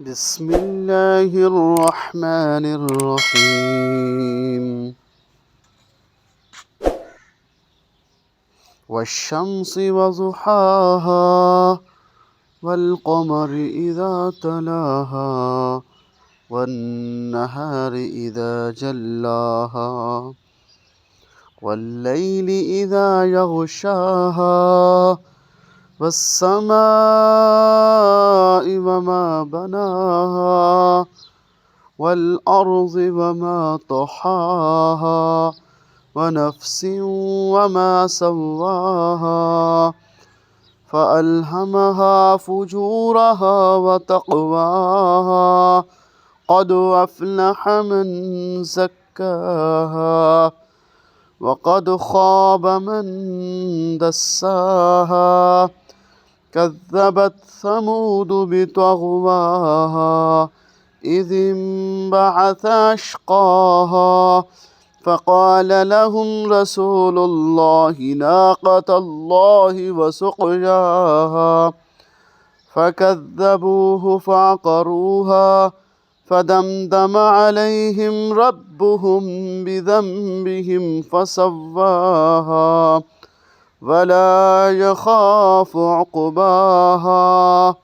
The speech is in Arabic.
بسم الله الرحمن الرحيم والشمس وضحاها والقمر إذا تلاها والنهار إذا جلاها والليل إذا يغشاها والسماء وما بناها والأرض وما طحاها ونفس وما سواها فألهمها فجورها وتقواها قد أفلح من زكاها وقد خاب من دساها كذبت ثمود بطغواها إذ انبعث أشقاها فقال لهم رسول الله ناقة الله وسقياها فكذبوه فعقروها فدمدم عليهم ربهم بذنبهم فسواها ولا يخاف عقباها